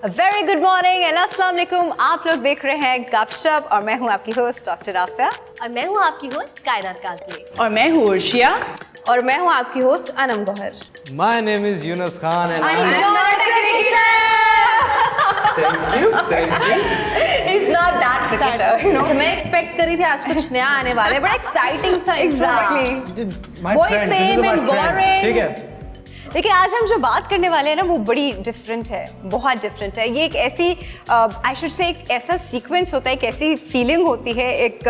Very good morning and अस्सलाम वालेकुम। आप लोग देख रहे हैं गपशप और मैं हूं आपकी होस्ट डॉक्टर आफिया और मैं हूं आपकी होस्ट कायनात काज़मी और मैं हूं उर्शिया और मैं हूं आपकी host Anam Gauhar. My name is Yunus Khan and Thank you. He's not that cricketer, you know. अच्छा, मैं एक्सपेक्ट कर रही थी आज कुछ नया आने वाला है, बड़ा एक्साइटिंग सा Exactly. my Boy friend, same this is and my friend. boring. ठीक है। लेकिन आज हम जो बात करने वाले हैं ना वो बड़ी डिफरेंट है, बहुत डिफरेंट है। ये एक ऐसी आई शुड से एक ऐसा सीक्वेंस होता है, एक ऐसी फीलिंग होती है, एक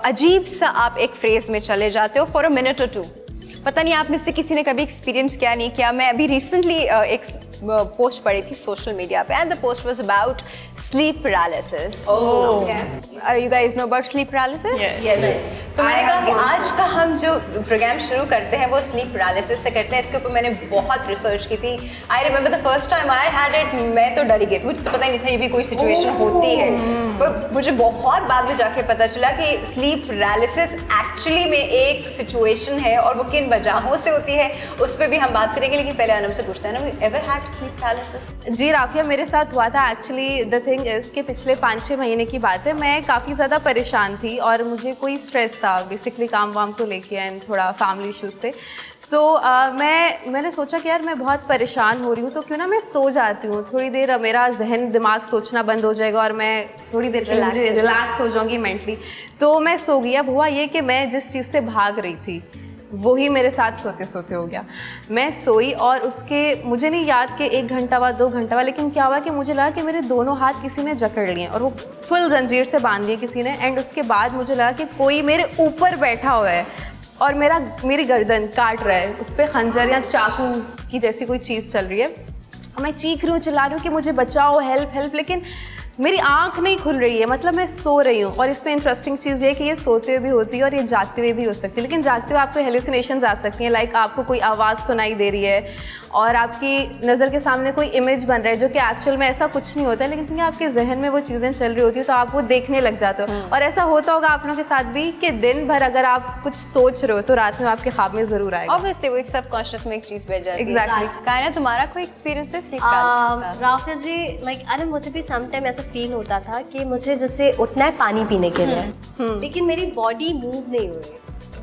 अजीब सा आप एक फ्रेज में चले जाते हो फॉर अ मिनट और टू। पता नहीं आप में से किसी ने कभी एक्सपीरियंस किया नहीं किया। मैं अभी रिसेंटली एक पोस्ट पढ़ी थी सोशल मीडिया पे and the post was about sleep paralysis. You guys know about sleep paralysis? Yes. तो मैंने कहा कि आज का हम जो प्रोग्राम शुरू करते हैं वो स्लीप पैरालिसिस से करते हैं। इसके ऊपर मैंने बहुत रिसर्च की थी। I remember the first time I had it, मैं तो डरी गई थी, मुझे तो पता ही नहीं था ये भी कोई सिचुएशन होती है। पर मुझे बहुत बाद में जाके पता चला कि स्लीप पैरालिसिस एक्चुअली में एक सिचुएशन है और वो किन वजहों से होती है उस पर भी हम बात करेंगे। लेकिन पहले अनम से पूछते हैं ना, एवर हैड स्लीप पैरालिसिस? जी राफिया, मेरे साथ हुआ था। एक्चुअली द थिंग इज़ कि पिछले 5-6 महीने की बात है, मैं काफ़ी ज़्यादा परेशान थी और मुझे कोई स्ट्रेस था बेसिकली काम वाम को लेके एंड थोड़ा फैमिली इश्यूज़ थे। सो मैंने सोचा कि यार मैं बहुत परेशान हो रही हूँ तो क्यों ना मैं सो जाती हूँ थोड़ी देर, मेरा जहन दिमाग सोचना बंद हो जाएगा और मैं थोड़ी देर रिलैक्स हो जाऊँगी मेंटली। तो मैं सो गई। अब हुआ ये कि मैं जिस चीज़ से भाग रही थी वही मेरे साथ सोते सोते हो गया। मैं सोई और उसके मुझे नहीं याद कि 1 घंटा बाद 2 घंटा बाद, लेकिन क्या हुआ कि मुझे लगा कि मेरे दोनों हाथ किसी ने जकड़ लिए और वो फुल जंजीर से बांध दिए किसी ने। एंड उसके बाद मुझे लगा कि कोई मेरे ऊपर बैठा हुआ है और मेरी गर्दन काट रहा है, उस पर खंजर या चाकू की जैसी कोई चीज़ चल रही है। मैं चीख रही हूँ, चिल्ला रही हूँ कि मुझे बचाओ, हेल्प हेल्प, लेकिन मेरी आँख नहीं खुल रही है, मतलब मैं सो रही हूँ। और इसमें इंटरेस्टिंग चीज़ ये है कि ये सोते हुए भी होती है और ये जागते हुए भी हो सकती है। लेकिन जागते हुए आपको हेलुसिनेशंस आ सकती हैं, लाइक आपको कोई आवाज़ सुनाई दे रही है और आपकी नज़र के सामने कोई इमेज बन रहा है जो कि एक्चुअल में ऐसा कुछ नहीं होता है, लेकिन क्योंकि आपके जहन में वो चीज़ें चल रही होती है तो आप वो देखने लग जाते हो। और ऐसा होता होगा आप लोगों के साथ भी कि दिन भर अगर आप कुछ सोच रहे हो तो रात में आपके ख्वाब में ज़रूर आएगा। ऑब्वियसली वो एक सबकॉन्शियस में एक चीज़ बैठ जाती है। Exactly. कायना, तुम्हारा कोई एक्सपीरियंस है स्लीप पैरालिसिस का? राफिया जी, लाइक अरे मुझे भी सम टाइम ऐसा फील होता था कि मुझे जैसे उठना है पानी पीने के लिए, लेकिन मेरी बॉडी मूव नहीं हो रही।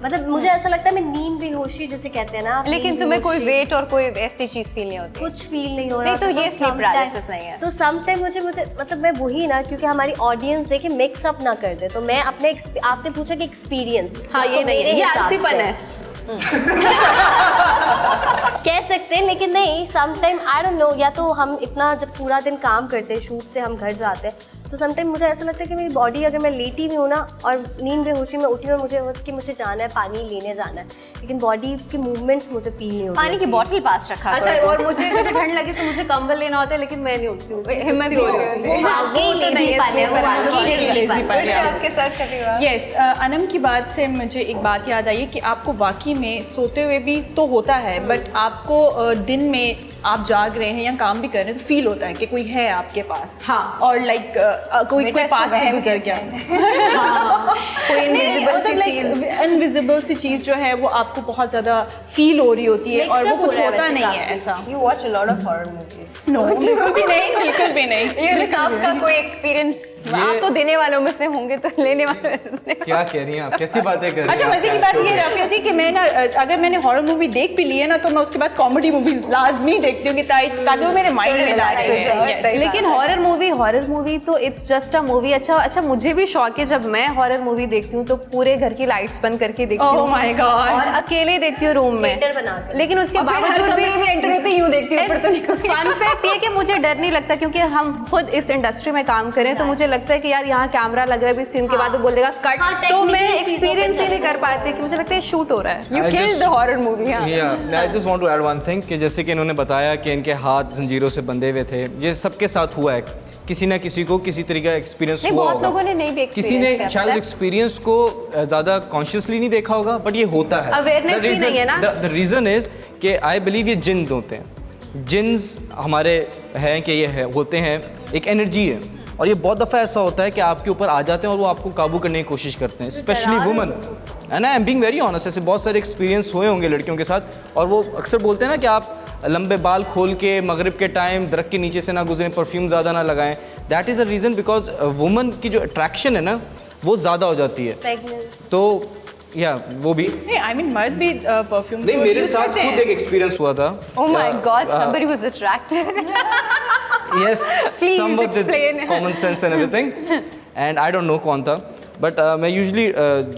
मतलब मुझे ऐसा लगता है मैं नींद बेहोशी जिसे कहते हैं ना। लेकिन तुम्हें कोई वेट और कोई ऐसी चीज फील नहीं होती? कुछ फील नहीं हो रहा। नहीं तो ये स्लीप पैरालिसिस नहीं है। तो सम टाइम मुझे मतलब मैं वही ना, क्योंकि हमारी ऑडियंस देखे मिक्स अप ना कर दे, तो मैं अपने आपने पूछा कि एक्सपीरियंस, हाँ ये नहीं है, ये आलसीपन है कह सकते हैं, लेकिन नहीं, some time I don't know, या तो हम इतना जब पूरा दिन काम करते हैं, शूट से हम घर जाते हैं, तो सम टाइम मुझे ऐसा लगता है कि मेरी बॉडी, अगर मैं लेटी भी हूँ ना और नींद बेहोशी में उठी और मुझे जाना है पानी लेने जाना है, लेकिन बॉडी की मूवमेंट्स मुझे फील नहीं होती। पानी की बोतल पास रखा अच्छा, और मुझे अगर ठंड लगे तो मुझे कंबल लेना होता है, लेकिन मैं नहीं उठती हूँ, हिम्मत हो रही है। आपके साथ कभी हुआ? यस, अनम की बात से मुझे एक बात याद आई कि आपको वाकई में सोते हुए भी तो होता है, बट आपको दिन में आप जाग रहे हैं या काम भी कर रहे हैं तो फील होता है कि कोई है आपके पास। हाँ। और लाइक कोई पास से गुजर गया। हाँ, कोई इनविजिबल सी चीज़ जो है वो आपको बहुत ज़्यादा फील हो रही होती है और वो कुछ होता नहीं है ऐसा। You watch a lot of horror movies. No, बिल्कुल भी नहीं, बिल्कुल भी नहीं। ये आपका कोई एक्सपीरियंस? आप तो देने वालों में से होंगे तो लेने वालों में से नहीं। क्या कह रही हैं आप, कैसी बातें कर रही हैं? अच्छा, मजे की बात ये राफिया जी कि मैं ना, अगर मैंने हॉरर मूवी देख भी ली है ना तो मैं उसके बाद कॉमेडी मूवीज लाजमी देखती हूँ ताकि वो मेरे माइंड में रिलैक्स हो जाए। लेकिन हॉरर मूवी तो इट्स जस्ट अ मूवी। अच्छा, मुझे भी शौक है, जब मैं हॉरर मूवी देखती हूँ तो पूरे घर की लाइट्स बंद करके देखती हूँ। Oh my God. और अकेले देखती हूँ रूम में, लेकिन उसके बावजूद भी एंटर होते यूं देखती हूँ, ऊपर तो नहीं। फन फैक्ट ये कि मुझे डर नहीं लगता, क्योंकि हम खुद इस इंडस्ट्री में काम करें तो मुझे लगता है कि यार यहाँ कैमरा लग रहा है, सीन के बाद वो बोलेगा कट, तो मैं एक्सपीरियंस ही नहीं कर पाती कि मुझे लगता है शूट हो रहा है। You killed the horror movie, हाँ। I just want to add one thing कि जैसे कि इन्होंने बताया कि इनके हाथ जंजीरों से बंधे हुए थे, ये सबके साथ हुआ है, किसी ना किसी को किसी तरीके का एक्सपीरियंस हुआ होगा। बहुत लोगों ने नहीं भी किसी ने शायद एक्सपीरियंस को ज़्यादा कॉन्शियसली नहीं देखा होगा, बट ये होता है। अवेयरनेस भी नहीं है ना। द रीज़न इज कि आई बिलीव ये जिन्स होते हैं। जिन्स हमारे हैं कि ये है होते हैं, एक एनर्जी है और ये बहुत दफ़ा ऐसा होता है कि आपके ऊपर आ जाते हैं और वो आपको काबू करने की कोशिश करते हैं, specially woman. And I am being very honest, ऐसे बहुत सारे एक्सपीरियंस हुए होंगे लड़कियों के साथ, और वो अक्सर बोलते हैं ना कि आप लंबे बाल खोल के मगरिब के टाइम दरख्त के नीचे से ना गुजरें, परफ्यूम ज़्यादा ना लगाएं। That is a reason because woman की जो अट्रैक्शन है ना वो ज़्यादा हो जाती है। प्रेग्नेंट तो या वो भी नहीं, आई मीन मर्द भी परफ्यूम नहीं, मेरे साथ खुद एक एक्सपीरियंस हुआ था। Oh my God, somebody was attracted. Yes, Please somewhat with explain. common sense and everything. And I don't know कौन था, बट मैं यूजली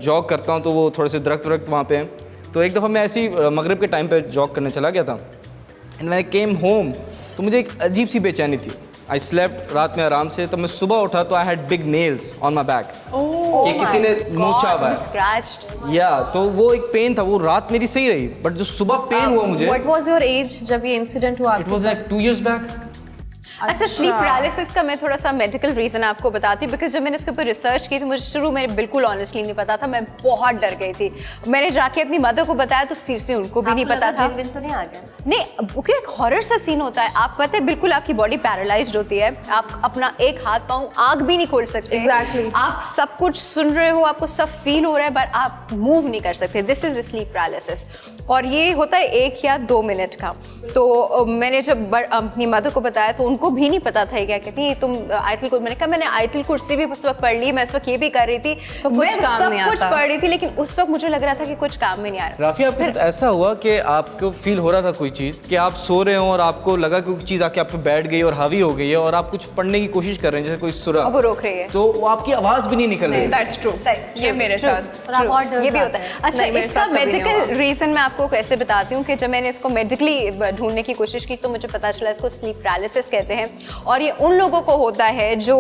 जॉग करता हूँ तो वो थोड़े से दरख्त वहाँ पे हैं। तो एक दफ़ा मैं ऐसे ही मगरिब के टाइम पे जॉग करने चला गया था, and when I came home तो मुझे एक अजीब सी बेचैनी थी। आई स्लेप्ट रात में आराम से, तब मैं सुबह उठा तो I had big nails on my back, कि किसी ने नोचा हुआ है। Scratched. या तो वो एक पेन था, वो रात मेरी सही रही, बट जो सुबह पेन हुआ मुझे, What was your age जब ये इंसिडेंट हुआ? It was like 2 years back. अच्छा, स्लीप पैरालिसिस का मैं थोड़ा सा मेडिकल रीज़न आपको बताती हूँ, बिकॉज जब मैंने इसके ऊपर रिसर्च की तो मुझे शुरू में बिल्कुल ऑनेस्टली नहीं पता था, मैं बहुत डर गई थी। मैंने जाके अपनी मदर को बताया तो सीरियसली उनको भी नहीं पता था। जिन तो नहीं आ गया? नहीं, क्योंकि एक हॉरर सा सीन होता है, आप पता है बिल्कुल आपकी बॉडी पैरालाइज्ड होती है, आप अपना एक हाथ पाँव आँख भी नहीं खोल सकते। Exactly. आप सब कुछ सुन रहे हो, आपको सब फील हो रहा है, बट आप मूव नहीं कर सकते। दिस इज स्लीप पैरालिसिस, और ये होता है 1 या 2 मिनट का। तो मैंने जब अपनी मदर को बताया तो उनको भी नहीं पता था, क्या कहती है तुम आयतुल कुर्सी, मैंने कहा मैंने आयतुल कुर्सी भी उस वक्त पढ़ ली, मैं इस वक्त ये भी कर रही थी, मैं सब कुछ पढ़ रही थी, लेकिन उस वक्त मुझे लग रहा था कि कुछ काम में नहीं आ रहा। राफी, आपके साथ ऐसा हुआ कि आपको फील हो रहा था कोई चीज़, कि आप सो रहे हो और आपको लगा कि कोई चीज़ आके आप पे बैठ गई और हावी हो गई है, और आप कुछ पढ़ने की कोशिश कर रहे हैं जैसे कोई सुरा, अब वो रोक रही है, तो वो आपकी आवाज़ भी नहीं निकल रही। दैट्स ट्रू, ये मेरे साथ और आप और डर ये भी जाते होता है। हैं। अच्छा, नहीं, मेरे इसका साथ कभी नहीं मेडिकल रीजन मैं आपको कैसे बताती हूँ कि जब मैंने इसको मेडिकली ढूंढने की कोशिश की तो मुझे पता चला इसको स्लीप पैरालिसिस कहते हैं, और ये उन लोगों को होता है जो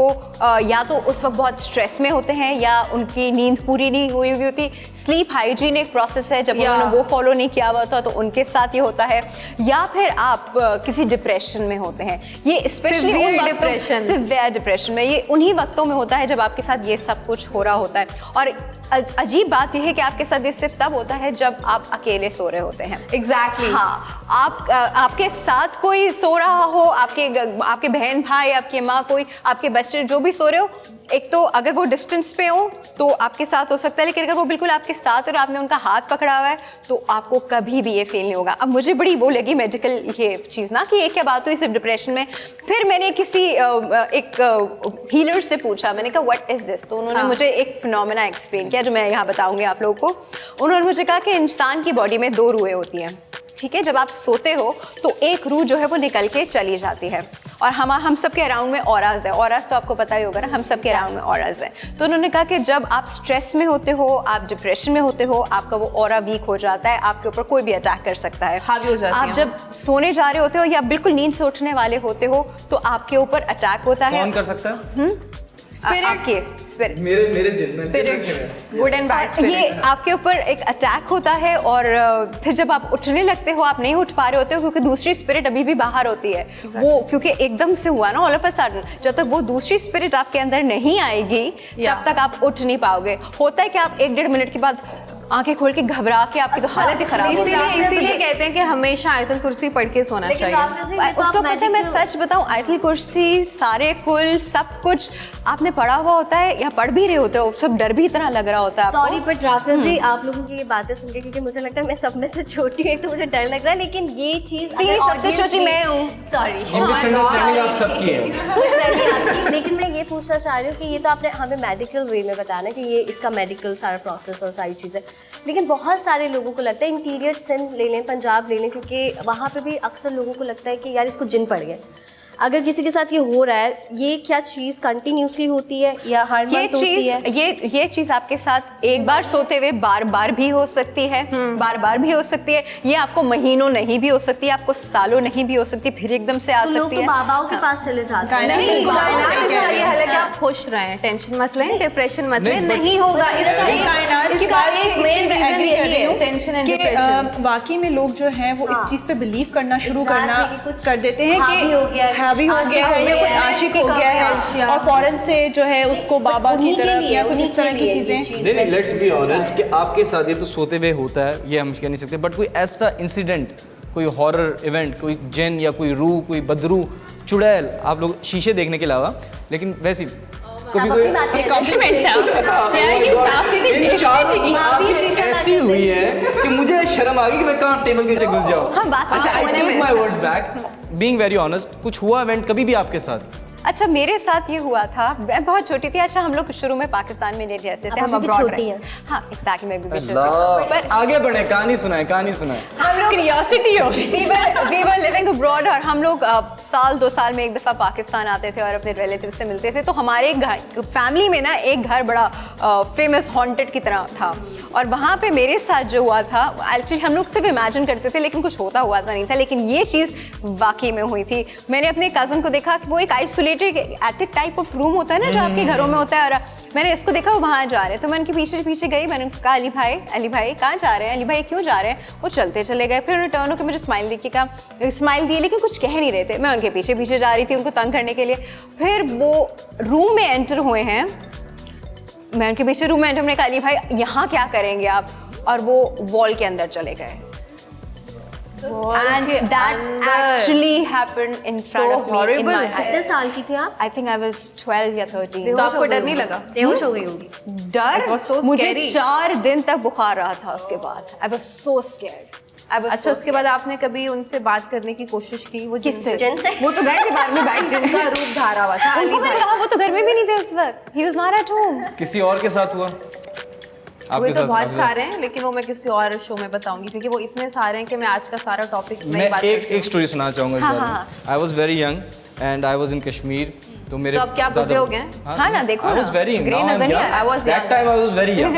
या तो उस वक्त बहुत स्ट्रेस में होते हैं या उनकी नींद पूरी नहीं हुई हुई होती। स्लीप हाइजीन एक प्रोसेस है, जब उन्होंने वो फॉलो नहीं किया हुआ था तो उनके साथ ये होता है, या फिर आप किसी डिप्रेशन में होते हैं। ये स्पेशली सिवियर डिप्रेशन में, ये उन्हीं वक्तों में होता है जब आपके साथ ये सब कुछ हो रहा होता है। और अजीब बात यह है कि आपके साथ ये सिर्फ तब होता है जब आप अकेले सो रहे होते हैं। Exactly. हाँ, आपके साथ कोई सो रहा हो, आपके बहन भाई, आपकी माँ, कोई आपके बच्चे जो भी सो रहे हो, एक तो अगर वो डिस्टेंस पे हो तो आपके साथ हो सकता है, लेकिन अगर वो बिल्कुल आपके साथ और आपने उनका हाथ पकड़ा हुआ है तो आपको कभी भी ये फील नहीं होगा। अब मुझे बड़ी वो लगी मेडिकल ये चीज़ ना कि ये क्या बात हुई सिर्फ डिप्रेशन में। फिर मैंने किसी एक हीलर से पूछा, मैंने कहा व्हाट इज़ दिस, तो उन्होंने मुझे एक फिनोमेना एक्सप्लेन किया जो मैं यहाँ बताऊँगी आप लोगों को। उन्होंने मुझे कहा कि इंसान की बॉडी में 2 रूहें होती हैं, ठीक है। जब आप सोते हो तो एक रूह जो है वो निकल के चली जाती है, और हम सब के अराउंड में ऑराज है। ऑराज तो आपको पता ही होगा ना, हम सब के अराउंड में ऑराज है। तो उन्होंने कहा कि जब आप स्ट्रेस में होते हो, आप डिप्रेशन में होते हो, आपका वो ऑरा वीक हो जाता है, आपके ऊपर कोई भी अटैक कर सकता है, हावी हो जाती है। आप जब सोने जा रहे होते हो या बिल्कुल नींद से उठने वाले होते हो तो आपके ऊपर अटैक होता है। कौन कर सकता है? स्पिरिट्स, मेरे जिन में Spirits, good and bad ये spirits. आपके ऊपर एक अटैक होता है, और फिर जब आप उठने लगते हो आप नहीं उठ पा रहे होते हो क्योंकि दूसरी स्पिरिट अभी भी बाहर होती है। वो क्योंकि एकदम से हुआ ना ऑल ऑफ अ सडन, जब तक वो दूसरी स्पिरिट आपके अंदर नहीं आएगी तब तक आप उठ नहीं पाओगे। होता है कि आप 1-1.5 मिनट के बाद आंखें खोल के घबरा के आपकी तो हालत ही खराब हो जाती है। इसीलिए कहते हैं कि हमेशा आयतुल कुर्सी पढ़ के सोना चाहिए। उस वक्त पता है, मैं सच बताऊं, आयतुल कुर्सी, सारे कुल सब कुछ आपने पढ़ा हुआ होता है या पढ़ भी रहे होते हो, उस वक्त डर भी इतना लग रहा होता है आपको। सॉरी बट राफेल जी, आप लोगों की ये बातें सुन के, क्योंकि मुझे लगता है मैं सब में से छोटी हूँ तो मुझे डर लग रहा है, लेकिन ये चीज़ सबसे छोटी मैं हूँ। सॉरी, मिसअंडरस्टैंडिंग आप सबकी है। लेकिन मैं ये पूछना चाह रही हूँ कि ये तो आपने हमें मेडिकल वे में बताना कि ये इसका मेडिकल सारा प्रोसेस और सारी चीज़ें, लेकिन बहुत सारे लोगों को लगता है, इंटीरियर सिंध ले लें, पंजाब ले लें, क्योंकि वहाँ पे भी अक्सर लोगों को लगता है कि यार इसको जिन पड़ गए। अगर किसी के साथ ये हो रहा है, ये क्या चीज़ कंटिन्यूसली होती है या हर मंथ होती है? ये चीज़ आपके साथ एक बार सोते हुए बार बार भी हो सकती है, बार बार भी हो सकती है। ये आपको महीनों नहीं भी हो सकती है, आपको सालों नहीं भी हो सकती, फिर एकदम से आ तो लोग सकती तो है। बाबाओं के पास चले जाते हैं। इसका ये हल है कि आप खुश रहें, टेंशन मत लें, डिप्रेशन मत लें, नहीं होगा। इसका एक मेन रीजन यही है, टेंशन एंड डिप्रेशन। वाकई में लोग जो हैं वो इस चीज़ पे बिलीव करना शुरू करना कर देते हैं कि हावी हो गया है या कुछ आशिक हो गया है, और फौरन से जो है उसको बाबा की तरफ या कुछ इस तरह की चीज़ें। नहीं, लेट्स बी ऑनेस्ट कि आपके साथ ये तो सोते हुए होता है, ये हम कह नहीं सकते, बट कोई ऐसा इंसिडेंट, कोई हॉरर इवेंट, कोई जिन या कोई रूह, कोई बदरू, चुड़ैल, आप लोग शीशे देखने के अलावा लेकिन वैसी कभी आप कोई अपनी बात कॉम्प्लीमेंट है इन चारों की आंखें ऐसी हुई है कि मुझे शर्म आ गई कि मैं कहाँ टेबल के नीचे घुस जाऊँ। हाँ, बात अच्छा, सच आई है। Take my words back, being very honest, कुछ हुआ इवेंट कभी भी आपके साथ? अच्छा, मेरे साथ ये हुआ था, मैं बहुत छोटी थी। अच्छा, हम लोग शुरू में पाकिस्तान में नहीं रहते थे, आप हम अभी भी अब्रॉड छोटी रहे। हैं। हाँ, एग्जैक्टली, मैं भी छोटी हूँ। पर आगे बढ़े, कहानी सुनाए, कहानी सुनाए। हम लोग क्यूरियोसिटी हो रही we were living abroad और हम लोग साल 2 साल में एक दफ़ा पाकिस्तान आते थे और अपने रिलेटिव से मिलते थे। तो हमारे घर फैमिली में ना एक घर बड़ा फेमस हॉन्टेड की तरह था, और वहाँ पे मेरे साथ जो हुआ था, एक्चुअली हम लोग सिर्फ इमेजिन करते थे लेकिन कुछ होता हुआ था नहीं था, लेकिन ये चीज़ वाकई में हुई थी। मैंने अपने कज़न को देखा कि वो एक isolated attic type of room होता है ना जो आपके घरों में होता है, और मैंने इसको देखा वो वहाँ जा रहे हैं। तो मैं उनके पीछे पीछे गई, मैंने कहा अली भाई कहाँ जा रहे हैं, अली भाई क्यों जा रहे हैं? वो चलते चले गए। फिर उन्होंने टर्न होकर मुझे स्माइल दी, कहा स्माइल दी लेकिन कुछ कह नहीं रहे थे। मैं उनके पीछे पीछे जा रही थी उनको तंग करने के लिए। फिर वो रूम में एंटर हुए हैं, मैं उनके पीछे रूम में एंटर, मैंने कहा अली भाई यहाँ क्या करेंगे आप? और वो वॉल के अंदर चले गए। And that actually happened in front of me in my कितने eyes. साल की थी आप? I think I was 12 या 13. तो आपको डर नहीं लगा? बेहोश हो गई होगी। डर? It was so मुझे scary. 4 दिन तक बुखार रहा था उसके बाद। I was so scared. अच्छा, उसके बाद आपने कभी उनसे बात करने की कोशिश की? वो किससे? जिनसे? वो तो गए थे बाहर में बैठ जिनका रूप धारा हुआ था, उनको मैंने कहा वो तो घर में भी नहीं थे उस वक्त। He was not at home. किसी और के साथ हुआ? वो आपके तो साथ? बहुत आपके सारे हैं, लेकिन वो मैं किसी और शो में बताऊंगी क्योंकि वो इतने सारे हैं कि मैं आज का सारा टॉपिक मैं बात एक स्टोरी सुनाना चाहूँगा इस हाँ, बारे हाँ, में। I was very young and I was in Kashmir. तो मेरे तो अब क्या बुढ़े हो गए हैं? हाँ ना, देखो आई ना, वॉज वेरी यंग, ग्रे नजर नहीं आ रहा। I was that young. Time I was very young.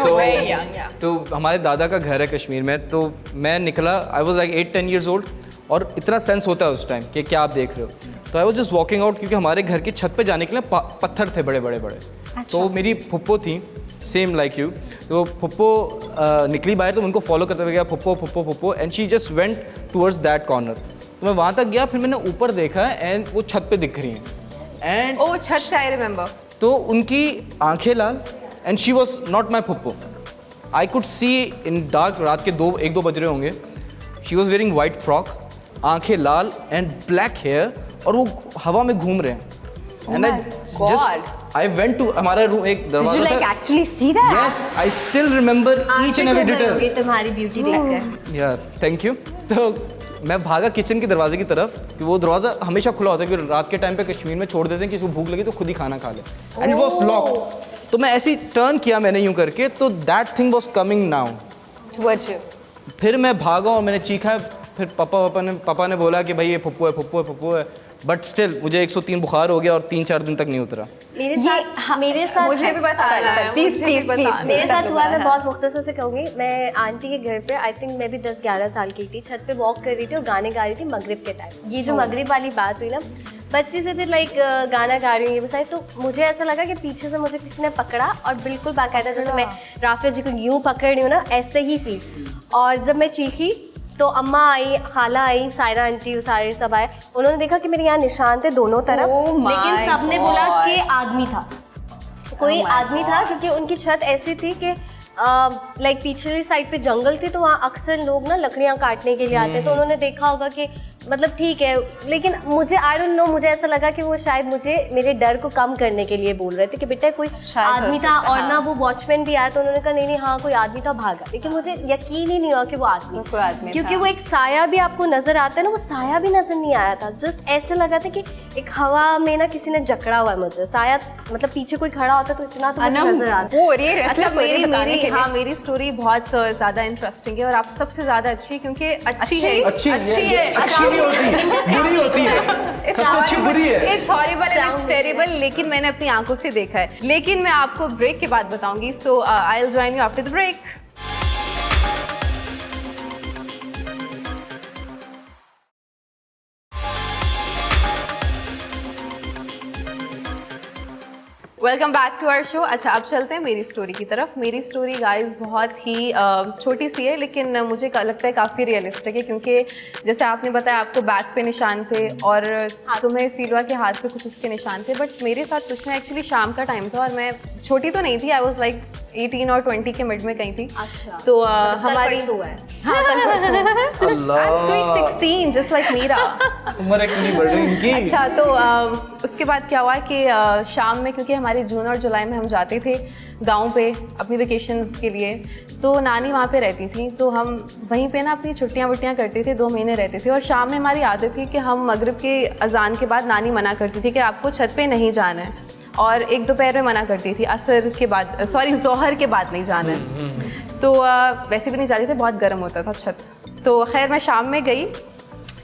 Very young, yeah. तो हमारे दादा का घर है कश्मीर में, तो मैं निकला, I was like 8-10 years old, और इतना सेंस होता है उस टाइम कि क्या आप देख रहे हो। तो I was just walking out, क्योंकि हमारे घर की छत पे जाने के लिए पत्थर थे बड़े बड़े बड़े। तो मेरी फुप्पो थी, सेम लाइक यू, तो फुप्पो निकली बाहर, तो उनको फॉलो करते हुए गया, फुप्पो फुप्पो फुप्पो, and she just went towards that corner. तो मैं वहाँ तक गया, फिर मैंने ऊपर देखा एंड वो छत पे दिख रही हैं, एंड ओ छत से, आई रिमेम्बर। तो उनकी आंखें लाल, and she was not my फुप्पो। I could see in dark, रात के 1-2 बज रहे होंगे। She was wearing white frock, आंखें लाल एंड ब्लैक हेयर, और वो हवा में घूम रहे हैं। And I just I went to, हमारा रूम एक Did you दरवाजा like था। actually see that? Yes, I still remember each and every detail. होगी तुम्हारी ब्यूटी देखकर। Yeah, thank you. तो मैं भागा किचन के दरवाजे की तरफ, कि वो दरवाज़ा हमेशा खुला होता है, क्योंकि रात के टाइम पे कश्मीर में छोड़ देते हैं, किसी को भूख लगी तो खुद ही खाना खा ले, एंड इट वॉज लॉक्ड। तो मैं ऐसे ही टर्न किया मैंने यूं करके, तो that thing was coming now. Towards you. फिर मैं भागा और मैंने चीखा, फिर पापा ने बोला कि भाई ये फुप्पो है, फुप्पो है, फुप्पो है। बट स्टिल मुझे 103 बुखार हो गया और 3-4 दिन तक नहीं उतरा। मेरे साथ मुझे भी बता Sorry, रहा sorry, है, please, मुझे भी please, बता please, रहा है। मेरे सब साथ लोग हुआ, मैं हैं। बहुत मुख्तसर से कहूँगी। मैं आंटी के घर पे, आई थिंक मैं भी 10-11 साल की थी, छत पे वॉक कर रही थी और गाने गा रही थी मगरिब के टाइम। ये जो मगरिब वाली बात हुई ना, बच्ची से थी, लाइक गाना गा रही हूँ ये बसाई, तो मुझे ऐसा लगा कि पीछे से मुझे किसी ने पकड़ा, और बिल्कुल बाकायदा जैसे मैं राफिया जी को यूँ पकड़ रही हूँ ना, ऐसे ही फील। और जब मैं चीखी तो अम्मा आई, खाला आई, सायरा आंटी, सारे सब आए। उन्होंने देखा कि मेरे यहाँ निशान थे दोनों तरफ, Oh my लेकिन सबने बोला God. कि आदमी था, कोई Oh my आदमी था, क्योंकि उनकी छत ऐसी थी कि लाइक पिछली साइड पे जंगल थी, तो वहाँ अक्सर लोग ना लकड़ियाँ काटने के लिए आते हैं। तो उन्होंने देखा होगा कि मतलब ठीक है, लेकिन मुझे आई डोंट नो, मुझे ऐसा लगा कि वो शायद मुझे मेरे डर को कम करने के लिए बोल रहे थे कि बेटा कोई शायद हो आदमी था। सकता है, और हाँ। ना वो वॉचमैन भी आया, तो उन्होंने कहा नहीं हाँ कोई आदमी था, भागा। लेकिन मुझे यकीन ही नहीं हुआ कि वो आदमी, वो कोई आदमी क्योंकि था। वो एक साया भी आपको नजर आता है ना, वो साया भी नजर नहीं आया था। जस्ट ऐसे लगा था कि एक हवा में ना किसी ने जकड़ा हुआ है मुझे। साया मतलब पीछे कोई खड़ा होता तो इतना तो मुझे नजर आता। वो ये अच्छा, restless हो रही है बताने के लिए। हाँ, मेरी स्टोरी बहुत ज़्यादा इंटरेस्टिंग है और आप सबसे ज़्यादा अच्छी है क्योंकि अच्छी है, अच्छी है, अच्छी नहीं होती, बुरी होती है। सबसे अच्छी बुरी है। It's horrible and it's terrible, लेकिन मैंने अपनी आंखों से देखा है। लेकिन मैं आपको ब्रेक के बाद बताऊंगी, so I will join you after the break. Welcome back to our show. अच्छा, अब चलते हैं मेरी स्टोरी की तरफ। मेरी स्टोरी गाइस बहुत ही छोटी सी है, लेकिन मुझे लगता है काफ़ी रियलिस्टिक है, क्योंकि जैसे आपने बताया आपको बैक पे निशान थे और तुम्हें फील हुआ कि हाथ पे कुछ उसके निशान थे, बट मेरे साथ कुछ नहीं। एक्चुअली शाम का टाइम था और मैं छोटी तो नहीं थी, आई वॉज लाइक 18 और 20 के मिड में कहीं थी। अच्छा, तो कल हमारी परसों है। हाँ, कल परसों। अल्लाह। I'm sweet 16 just like Meera. उम्र एक्चुअली बढ़ रही इनकी। अच्छा तो उसके बाद क्या हुआ कि शाम में, क्योंकि हमारे जून और जुलाई में हम जाते थे गांव पे अपनी वेकेशंस के लिए, तो नानी वहाँ पे रहती थी, तो हम वहीं पे ना अपनी छुट्टियाँ वुट्टियाँ करते थे, 2 महीने रहते थे। और शाम में हमारी आदत थी कि हम मगरिब के अजान के बाद नानी मना करती थी कि आपको छत पे नहीं जाना है, और 1 दोपहर में मना करती थी, असर के बाद ज़ोहर के बाद नहीं जाना है। तो वैसे भी नहीं जाते थे, बहुत गर्म होता था छत। तो खैर मैं शाम में गई,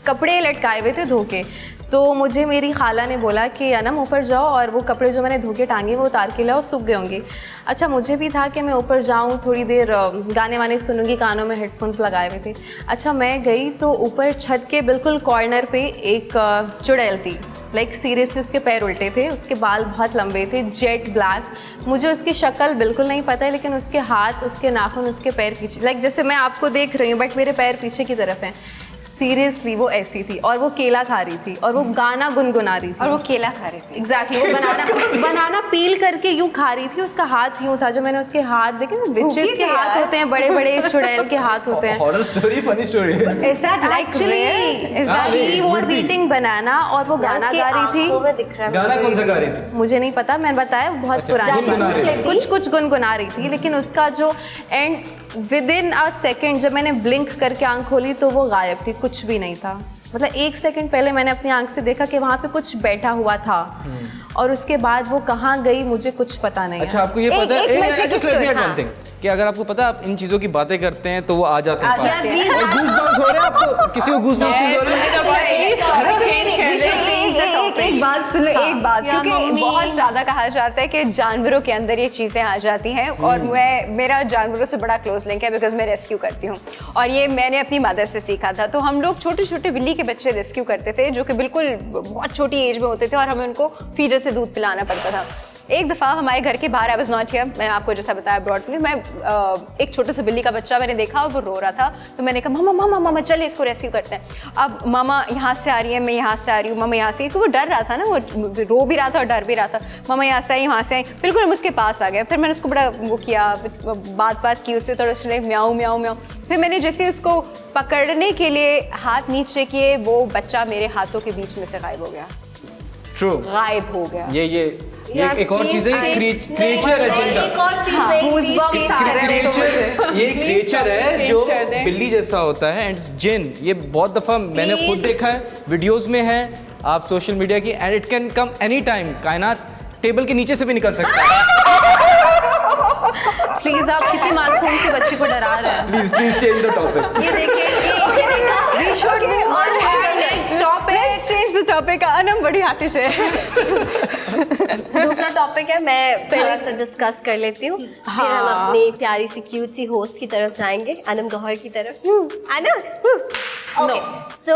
कपड़े लटकाए हुए थे धो के, तो मुझे मेरी खाला ने बोला कि अनम ऊपर जाओ और वो कपड़े जो मैंने धो के टांगे वो उतार के लाओ, सूख गए होंगे। अच्छा मुझे भी था कि मैं ऊपर जाऊँ, थोड़ी देर गाने वाने सुनूंगी, कानों में हेडफोन्स लगाए हुए थे। अच्छा मैं गई तो ऊपर छत के बिल्कुल कॉर्नर पे एक चुड़ैल थी, लाइक सीरियसली उसके पैर उल्टे थे, उसके बाल बहुत लंबे थे, जेट ब्लैक। मुझे उसकी शक्ल बिल्कुल नहीं पता है, लेकिन उसके हाथ, उसके नाखून, उसके पैर पीछे, लाइक जैसे मैं आपको देख रही हूँ बट मेरे पैर पीछे की तरफ हैं। सीरियसली वो ऐसी थी, और वो केला खा रही थी, और वो गाना गुनगुना रही थी। और वो केला खा रही थी। एग्जैक्टली वो बनाना पील करके यूँ खा रही थी, उसका हाथ यूँ था। जो मैंने उसके हाथ देखे ना, विचेस के हाथ होते हैं, बड़े बड़े चुड़ैल के हाथ होते हैं। Horror story, funny story. Is that like real? She was eating banana, और वो गाना गा रही थी। गाना कौन सा गा रही थी? मुझे नहीं पता, मैंने बताया बहुत अच्छा, पुरानी गुनगुना रही बात, कुछ कुछ गुनगुना रही थी, लेकिन उसका जो एंड विदिन अ सेकेंड जब मैंने ब्लिंक करके आंख खोली तो वो गायब थी, कुछ भी नहीं था। मतलब 1 सेकंड पहले मैंने अपनी आंख से देखा कि वहाँ पे कुछ बैठा हुआ था, और उसके बाद वो कहाँ गई मुझे कुछ पता नहीं। अच्छा आपको ये पता है कि अगर आपको पता है आप इन चीजों की बातें करते हैं तो वो आ जाते हैं पास। और गूज़बम्प्स हो रहे हैं आपको, किसी को गूज़बम्प्स हो रहे हैं? एक बात सुनो, एक बात, क्योंकि बहुत ज़्यादा कहा जाता है कि जानवरों के अंदर ये चीज़ें आ जाती हैं, और मेरा जानवरों से बड़ा क्लोज लिंक है, बिकॉज मैं रेस्क्यू करती हूँ, और ये मैंने अपनी मदर से सीखा था। तो हम लोग छोटे छोटे बिल्ली के बच्चे रेस्क्यू करते थे, जो कि बिल्कुल बहुत छोटी एज में होते थे, और हमें उनको फीडर से दूध पिलाना पड़ता था। एक दफ़ा हमारे घर के बाहर, आई वाज नॉट हियर, मैं आपको जैसा बताया ब्रॉड में, मैं एक छोटे से बिल्ली का बच्चा मैंने देखा और वो रो रहा था, तो मैंने कहा मामा मामा मामा चल इसको रेस्क्यू करते हैं। अब मामा यहाँ से आ रही है, मैं यहाँ से आ रही हूँ, मामा यहाँ से, क्योंकि वो डर रहा था ना, वो रो भी रहा था और डर भी रहा था। मामा यहाँ से आई, वहाँ से आई, बिल्कुल हम उसके पास आ गए। फिर मैंने उसको बड़ा वो किया, बात की उससे, थोड़ा उसने म्याऊं म्याऊं म्याऊं। फिर मैंने जैसे उसको पकड़ने के लिए हाथ नीचे किए, वो बच्चा मेरे हाथों के बीच में से गायब हो गया। ट्रू, गायब हो गया। ये एक और चीज है, क्रिएचर है जिनका, ये क्रिएचर है जो बिल्ली जैसा होता है, एंड जिन, ये बहुत दफा मैंने खुद देखा है, वीडियोस में है, आप सोशल मीडिया की, and it can come any time. कायनात टेबल के नीचे से भी निकल सकता है। प्लीज आप कितनी मासूम सी बच्ची को डरा रहे हैं। Please change the topic. ये देखिए, we should move on to our next topic. Let's change the topic. Anam बड़ी आतिश है। दूसरा टॉपिक है, मैं पहले से डिस्कस कर लेती हूँ, फिर हम अपनी प्यारी सी क्यूट सी होस्ट की तरफ जाएंगे, अनम गौहर की तरफ। अनम, ओके, सो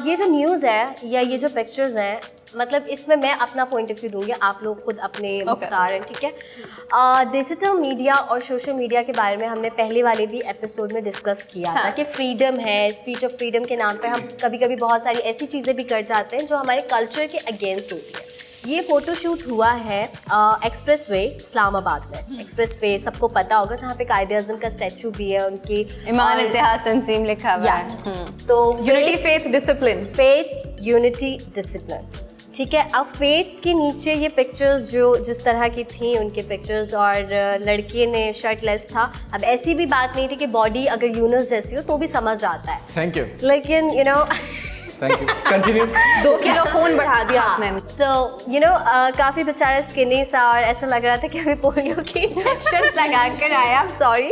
ये जो न्यूज़ है या ये जो पिक्चर्स हैं, मतलब इसमें मैं अपना पॉइंट ऑफ व्यू दूंगी, आप लोग खुद अपने मुख्तार हैं, ठीक है। डिजिटल मीडिया और सोशल मीडिया के बारे में हमने पहले वाले भी एपिसोड में डिस्कस किया था कि फ्रीडम है, स्पीच ऑफ फ्रीडम के नाम पे हम कभी कभी बहुत सारी ऐसी चीज़ें भी कर जाते हैं जो हमारे कल्चर के अगेंस्ट होती है। ये फोटोशूट हुआ है एक्सप्रेस वे इस्लामाबाद में। एक्सप्रेस वे सबको पता होगा, जहाँ पे कायदे आज़म का स्टैचू भी है, उनकी ईमान इत्तेहाद तंजीम लिखा हुआ है। तो unity faith discipline, faith unity discipline, ठीक है। अब फेथ के नीचे ये पिक्चर्स जो जिस तरह की थी उनके पिक्चर्स, और लड़के ने शर्टलेस था। अब ऐसी भी बात नहीं थी कि बॉडी अगर यूनस जैसी हो तो भी समझ आता है, थैंक यू, लेकिन you know thank you, continue. 2 kilo खून बढ़ा दिया आपने। तो यू नो काफ़ी बेचारा स्किनी सा, और ऐसा लग रहा था कि अभी पोलियो की इंजेक्शन लगा कर आया, आई एम सॉरी।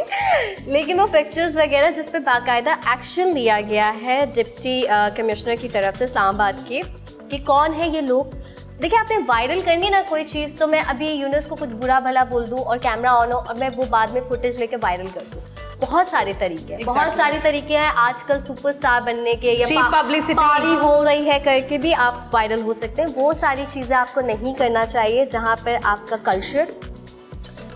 लेकिन वो पिक्चर्स वगैरह जिस पे बाकायदा एक्शन लिया गया है डिप्टी कमिश्नर की तरफ से इस्लामाबाद के, कि कौन है ये लोग। देखिए, आपने वायरल करनी ना कोई चीज़, तो मैं अभी यूनुस को कुछ बुरा भला बोल दूं और कैमरा ऑन हो और मैं वो बाद में फुटेज लेके वायरल कर दूं। बहुत सारे तरीके हैं, बहुत सारे तरीके हैं आजकल सुपरस्टार बनने के, या पारी हो रही है करके भी आप वायरल हो सकते हैं। वो सारी चीज़ें आपको नहीं करना चाहिए जहाँ पर आपका कल्चर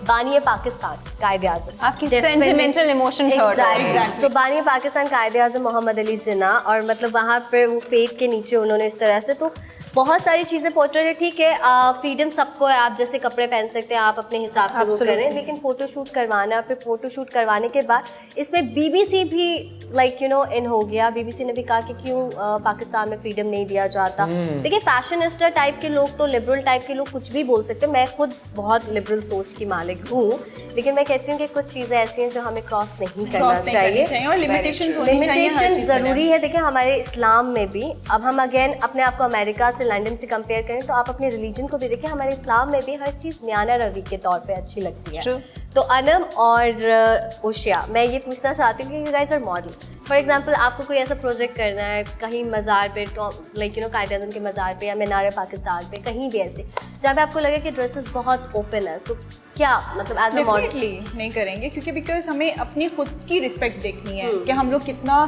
बानी पाकिस्तान कायदे आज़म। आपकी sentimental emotions hurt हो रही हैं। तो बानी पाकिस्तान कायदे आज़म मोहम्मद अली जिन्ना, और मतलब वहाँ पर वो फेथ के नीचे उन्होंने इस तरह से तो बहुत सारी चीज़ें पोर्ट्रेट है। ठीक है, फ्रीडम सबको है, आप जैसे कपड़े पहन सकते हैं, आप अपने हिसाब से वो करें, लेकिन फ़ोटोशूट करवाना, फिर फ़ोटोशूट करवाने के बाद इसमें BBC भी लाइक यू नो इन हो गया। BBC ने भी कहा कि क्यों पाकिस्तान में फ्रीडम नहीं दिया जाता। देखिए, फैशनिस्टा टाइप के लोग तो लिबरल टाइप के लोग कुछ भी बोल सकते हैं, मैं खुद बहुत लिबरल सोच की मालिक हूँ, लेकिन मैं कहती हूँ कि कुछ चीज़ें ऐसी हैं जो हमें क्रॉस नहीं करना चाहिए और लिमिटेशंस होनी चाहिए, हर लिमिटेशन चीज़ ज़रूरी है। देखिए, हमारे इस्लाम में भी, अब हम अगेन अपने आप को अमेरिका से लंदन से कंपेयर करें तो आप अपने रिलीजन को भी देखिए, हमारे इस्लाम में भी हर चीज़ म्याना रवि के तौर पे अच्छी लगती है। True. तो अनम और उशिया, मैं ये पूछना चाहती हूँ कि you guys are model. For example, आपको कोई ऐसा प्रोजेक्ट करना है कहीं मज़ार पे, लाइक यू नो कायदे आज़म के मज़ार पे या मीनार पाकिस्तान पे, कहीं भी ऐसे जहाँ पे आपको लगे कि ड्रेसेस बहुत ओपन है, सो क्या मतलब एज अ मॉडल? डेफिनेटली नहीं करेंगे, क्योंकि बिकॉज हमें अपनी खुद की रिस्पेक्ट देखनी है कि हम लोग कितना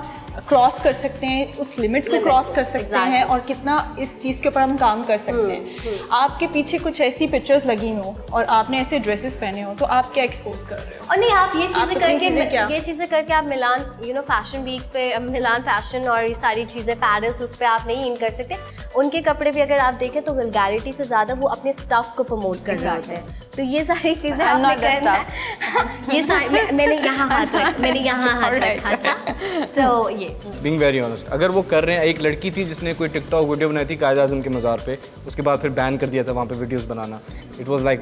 क्रॉस कर सकते हैं, उस लिमिट को क्रॉस कर सकते हैं, और कितना इस चीज़ के ऊपर हम काम कर सकते हैं। आपके पीछे कुछ ऐसी पिक्चर्स लगी हो और आपने ऐसे ड्रेसेस पहने हो, तो आप क्या एक्सपोज कर रहे हो? और नहीं, आप ये चीज़ें क्या? करके ये चीज़ें करके आप मिलान यू नो फैशन वीक पे, मिलान फैशन और ये सारी चीज़ें पेरिस, उस पर आप नहीं इन कर सकते। उनके कपड़े भी अगर आप देखें तो वल्गैरिटी से ज़्यादा वो अपने स्टफ को प्रमोट कर जाते हैं। तो ये सारी चीज़ें आपने करना है। ये सारी मैंने यहाँ हाथ रखा था। सो ये बीइंग वेरी ऑनेस्ट, अगर वो कर रहे हैं, एक लड़की थी जिसने कोई टिकटॉक वीडियो बनाई थी कायदे आज़म के मज़ार पे, उसके बाद फिर बैन कर दिया था वहाँ पे videos banana. It was like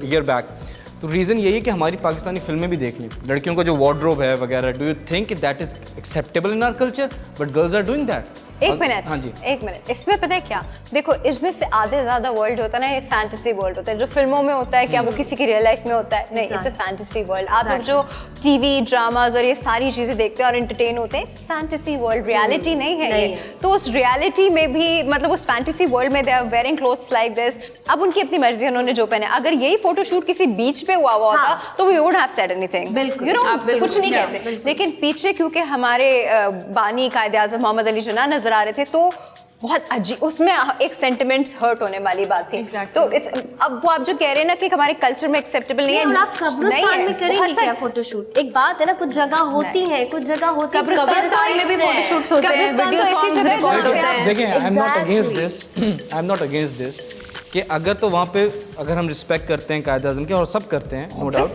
year back. तो रीज़न यही है कि हमारी पाकिस्तानी फिल्में भी देख ली, लड़कियों का जो वार्डरोब है वगैरह, do you think that is acceptable in our culture? But girls are doing that. एक मिनट, हाँ जी, एक मिनट, इसमें पता है क्या, देखो इसमें से आधे ज़्यादा वर्ल्ड होता है ना, ये फैंटेसी वर्ल्ड होता है। जो फिल्मों में होता है क्या वो किसी की रियल लाइफ में होता है? नहीं, इट्स अ फैंटेसी वर्ल्ड। आप लोग जो टीवी ड्रामाज और ये सारी चीज़ें देखते हैं और एंटरटेन होते हैं, इट्स फैंटेसी वर्ल्ड, रियलिटी नहीं है ये। तो उस रियलिटी में भी, मतलब उस फैंटेसी वर्ल्ड में they are wearing clothes like this. अब उनकी अपनी मर्जी, उन्होंने जो पहने। अगर यही फोटोशूट किसी बीच पे हुआ होता तो we would have said anything, you know, कुछ नहीं कहते। लेकिन पीछे क्योंकि हमारे बानी कायदे आज़म मोहम्मद अली जिन्ना नजर आ रहे थे, तो बहुत अजीब, उसमें एक सेंटिमेंट्स हर्ट होने वाली बात थी। तो इट्स, अब वो आप जो कह रहे हैं ना कि हमारे कल्चर में एक्सेप्टेबल नहीं है, और आप कब्रिस्तान में करेंगे क्या फोटोशूट? एक बात है ना, कुछ जगह होती है, कुछ जगह होती है। कब्रिस्तान में भी फोटोशूट्स होते हैं, वीडियो सॉन्ग्स रिकॉर्ड होते हैं। देखिए, I am not against this कि अगर तो वहाँ पे अगर हम रिस्पेक्ट करते हैं कायदे आज़म के, और सब करते हैं नो डाउट,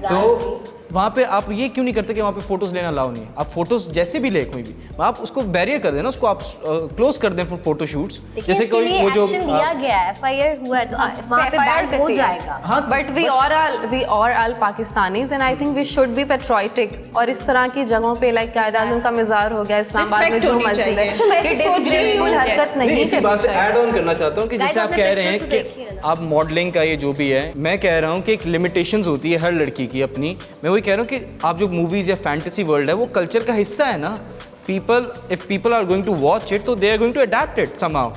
तो वहाँ पे आप ये क्यों नहीं करते कि वहाँ पे फोटोज लेना अलाउ नहीं है? आप फोटोज जैसे भी ले कोई भी, आप उसको बैरियर कर देना, उसको आप क्लोज कर दें फॉर फोटो शूट्स। जैसे कोई वो जो लिया गया है, FIR हुआ है, तो वहाँ पे बैन हो जाएगा। हाँ, but we are all Pakistanis and I think we should be patriotic. और इस तरह की जगहों पे लाइक कायदे आज़म का मज़ार हो गया इस्लामाबाद में, जो मस्जिद है, ये डिसग्रेसफुल हरकत नहीं इसी बात से करनी ऐड ऑन करना चाहता हूँ कि जैसे आप कह रहे हैं कि आप मॉडलिंग का ये जो भी है, मैं कह रहा हूँ कि एक लिमिटेशंस होती है हर लड़की की अपनी। मैं वही कह रहा हूँ कि आप जो मूवीज या फैंटेसी वर्ल्ड है वो कल्चर का हिस्सा है ना। If people are going to watch it, तो they are going to adapt it somehow.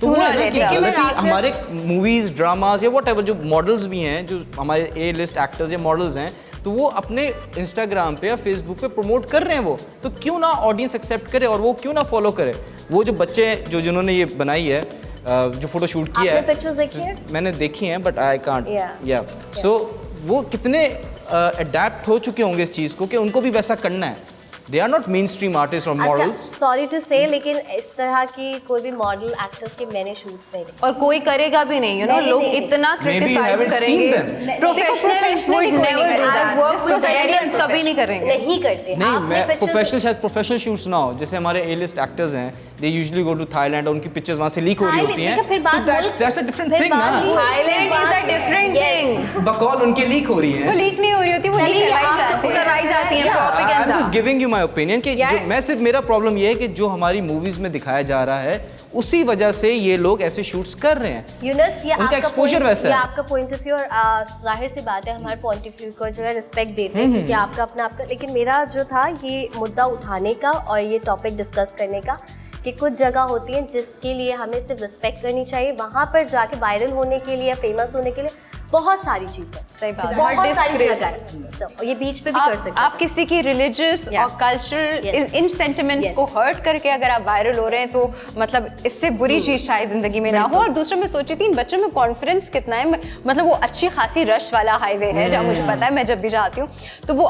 तो वो है ना कि गलती हमारे मूवीज, ड्रामाज या व्हाटएवर जो मॉडल्स भी हैं, जो हमारे ए लिस्ट एक्टर्स या मॉडल्स हैं, तो वो अपने इंस्टाग्राम पे या फेसबुक पे प्रमोट कर रहे हैं वो, तो क्यों ना ऑडियंस एक्सेप्ट करे और वो क्यों ना फॉलो करे। वो जो बच्चे जिन्होंने ये बनाई है, जो फोटो शूट किया है, पिक्चर्स देखी है? मैंने देखी हैं, बट आई कांट या सो वो कितने अडेप्ट हो चुके होंगे इस चीज़ को कि उनको भी वैसा करना है। They are not mainstream artist और मॉडल्स। सॉरी टू से, लेकिन इस तरह की कोई भी मॉडल एक्टर्स के मैंने शूट्स नहीं देखे, और कोई करेगा भी नहीं, यू नो। लोग इतना क्रिटिसाइज करेंगे, professionals would never do that, professionals कभी नहीं करेंगे, नहीं करते। नहीं, मैं प्रोफेशनल, शायद प्रोफेशनल शूट्स ना हो, जैसे हमारे ए लिस्ट एक्टर्स हैं, they usually go to Thailand और उनकी पिक्चर्स वहाँ से लीक हो रही होती हैं, दैट्स अ डिफरेंट थिंग ना। Thailand is a different thing. बकौल उनके लीक हो रही है, वो लीक नहीं हो रही होती, वो लीक कराई जाती है, I am propaganda. Just giving you my opinion कि मैं सिर्फ, मेरा प्रॉब्लम ये है कि जो हमारी मूवीज में दिखाया जा रहा है उसी वजह से ये लोग ऐसे शूट्स कर रहे हैं। यूनस, ये उनका एक्सपोजर वैसा है, आपका पॉइंट ऑफ व्यू, और जाहिर सी बात है हमारे पॉइंट ऑफ व्यू को जो है रिस्पेक्ट देते हैं, क्योंकि आपका अपना आपका। लेकिन मेरा जो था ये मुद्दा उठाने का और ये टॉपिक डिस्कस करने का कि कुछ जगह होती हैं जिसके लिए हमें सिर्फ रिस्पेक्ट करनी चाहिए, वहाँ पर जाके वायरल होने के लिए, फेमस होने के लिए बहुत सारी चीजें, सही बात है। बहुत सारी Disgrace. जगह है। तो ये बीच पे भी कर सकते आप किसी की रिलीजियस Yeah. और कल्चर Yes. इन सेंटिमेंट्स Yes. को हर्ट करके अगर आप वायरल हो रहे हैं तो मतलब इससे बुरी चीज शायद जिंदगी में ना हो। और दूसरा मैं सोची थी इन बच्चों में कॉन्फिडेंस कितना है, मतलब वो अच्छी खासी रश वाला हाईवे है जहाँ मुझे पता है मैं जब भी जाती हूँ तो वो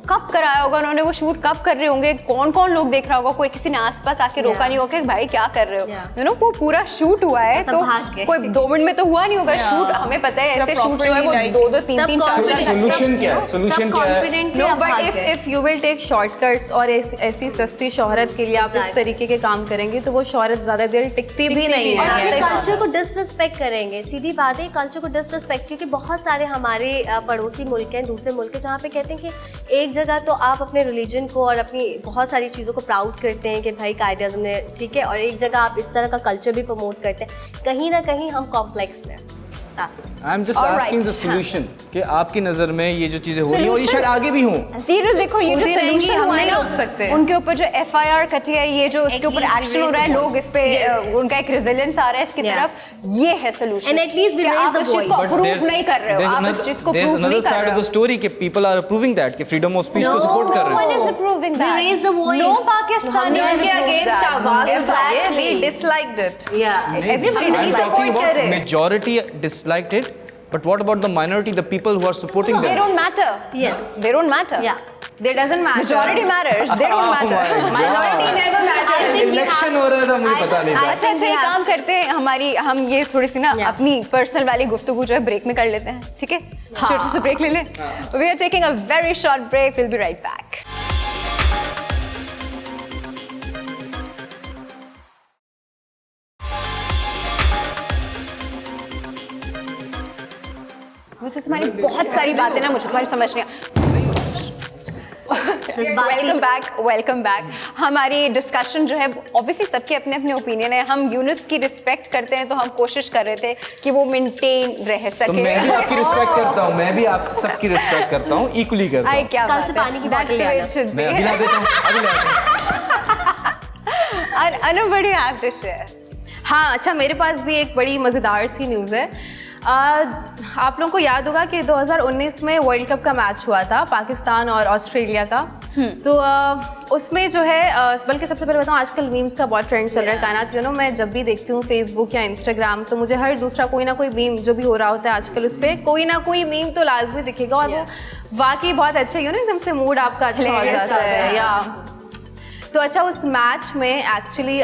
कब कराया होगा उन्होंने, वो शूट कब कर रहे होंगे, कौन कौन लोग देख रहा होगा, कोई किसी ने आसपास आके रोका Yeah. नहीं होगा कि भाई क्या कर रहे हो, Yeah. यू नो वो पूरा शूट हुआ है सब तो भाग गए। कोई 2 मिनट में तो हुआ नहीं होगा शूट, हमें पता है ऐसे शूट जो है वो properly 2-2 3-3 सब 4-4 solution क्या है? Solution क्या है? No, but if you will take shortcuts और ऐसी सस्ती शोहरत के लिए आप इस Exactly. तरीके के काम करेंगे तो वो शोहरत ज़्यादा देर टिकती भी नहीं और है। अपने कल्चर को डिसरिस्पेक्ट करेंगे, सीधी बात है कल्चर को डिसरिस्पेक्ट, क्योंकि बहुत सारे हमारे पड़ोसी मुल्क हैं, दूसरे मुल्क हैं जहाँ पे कहते हैं कि एक जगह तो आप अपने रिलीजन को और अपनी बहुत सारी चीज़ों को प्राउड करते हैं कि भाई कायदे आज़म ने, ठीक है, और एक जगह आप इस तरह का कल्चर भी प्रमोट करते हैं, कहीं ना कहीं हम कॉम्प्लेक्स में हैं। I am just Alright. Asking the solution कि आपकी नज़र में ये जो चीज़ें हो रही हैं और ये Solution? शायद आगे भी हों। सीरियस देखो ये जो होती रहेंगी, सोल्यूशन हम हुआ है नहीं ना, रोक सकते। उनके ऊपर जो FIR कटी है, ये जो उसके ऊपर At least एक्शन हो रहा है, we raise the लोग इस पे उनका एक रेजिलियंस आ रहा है इसकी Yeah. तरफ, ये है solution. And at least we raise आप the इस चीज voice. को But अप्रूव there's- नहीं कर रहे हो, there's आप इस another- चीज को there's प्रूव नहीं another कर side रहे of the हो। story कि people are approving that कि freedom of speech को support कर No रहे one हैं। is approving that. We raise the voice. No Pakistani हमने will उनके approve अगेंस्ट that. आवाज उठाइए, Exactly. we disliked it. Yeah. Everybody I'm does talking support about it. majority disliked it, but what about the minority, the people who are supporting They them? don't matter. Yes. They don't matter. Yeah. That doesn't matter. Majority matters. They don't matter. Minority never matters. Election हो रहा था, मुझे पता नहीं था। अच्छा अच्छा, एक काम करते हैं, हम ये थोड़ी सी ना Yeah. अपनी पर्सनल वाली गुफ्तगू जो है ब्रेक में कर लेते हैं, ठीक है? छोटे से ब्रेक ले लें। We are taking a very short break, will be right back. मुझे तुम्हारी बहुत सारी बातें ना मुझे तुम्हारी समझ नहीं वेलकम बैक। हमारी डिस्कशन जो है ऑब्वियसली सबके अपने अपने ओपिनियन है, हम यूनुस की रिस्पेक्ट करते हैं तो हम कोशिश कर रहे थे कि वो मेंटेन रह तो सके। मैं भी आपकी रिस्पेक्ट करता हूँ, मैं भी आप सबकी रिस्पेक्ट करता हूँ, इक्वली करता आई हूँ। क्या कल बात से है। पानी की That's बॉटल the way लाना। it should be. मैं अभी ला देता हूँ, अभी ला देता हूँ। Anu, what do you have to share? हाँ, अच्छा, मेरे पास भी एक बड़ी मज़ेदार सी न्यूज़ है। आप लोगों को याद होगा कि 2019 में वर्ल्ड कप का मैच हुआ था पाकिस्तान और ऑस्ट्रेलिया का। तो उसमें जो है बल्कि सबसे पहले बताऊँ, आजकल मीम्स का बहुत ट्रेंड चल रहा है कायनात। यू नो, मैं जब भी देखती हूँ फेसबुक या इंस्टाग्राम तो मुझे हर दूसरा कोई ना कोई मीम जो भी हो रहा होता है आजकल उस पर कोई ना कोई मीम तो लाजमी दिखेगा और वो वाकई बहुत अच्छा, यू नो, एकदम से मूड आपका अच्छा हो Hilarious जाता है। होता है। या तो अच्छा, उस मैच में एक्चुअली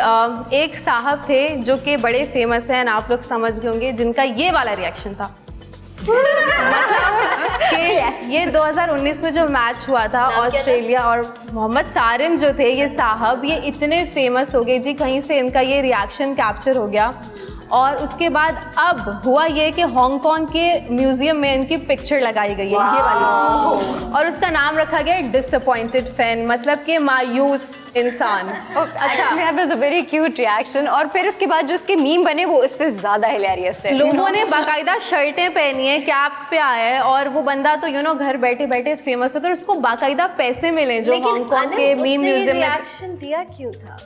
एक साहब थे जो कि बड़े फेमस हैं, आप लोग समझ गए होंगे, जिनका ये वाला रिएक्शन था। मतलब कि ये 2019 में जो मैच हुआ था ऑस्ट्रेलिया और मोहम्मद सारिम जो थे, ये साहब ये इतने फेमस हो गए जी, कहीं से इनका ये रिएक्शन कैप्चर हो गया। और उसके बाद अब हुआ ये कि हांगकांग के म्यूजियम में इनकी पिक्चर लगाई गई है, ये वाली, और उसका नाम रखा गया डिसअपॉइंटेड फैन, मतलब कि मायूस इंसान। Actually, that was a very cute reaction. और फिर उसके बाद जो उसके मीम बने वो इससे ज्यादा हिलेरियस थे। लोगों ने बाकायदा शर्टें पहनी है, कैप्स पे आया है, और वो बंदा तो यू नो घर बैठे बैठे फेमस होकर उसको बाकायदा पैसे मिले जो हांगकांग के मीम म्यूजियम में। रिएक्शन दिया क्यों था?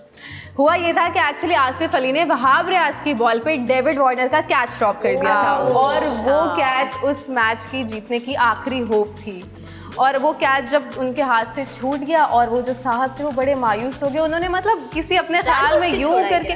हुआ ये था कि एक्चुअली आसिफ अली ने वहाब रियाज की बॉल पे डेविड वार्नर का कैच ड्रॉप कर दिया था, और वो कैच उस मैच की जीतने की आखिरी होप थी। और वो कैच जब उनके हाथ से छूट गया और वो जो साहब थे वो बड़े मायूस हो गए। उन्होंने मतलब किसी अपने ख्याल में यूं करके,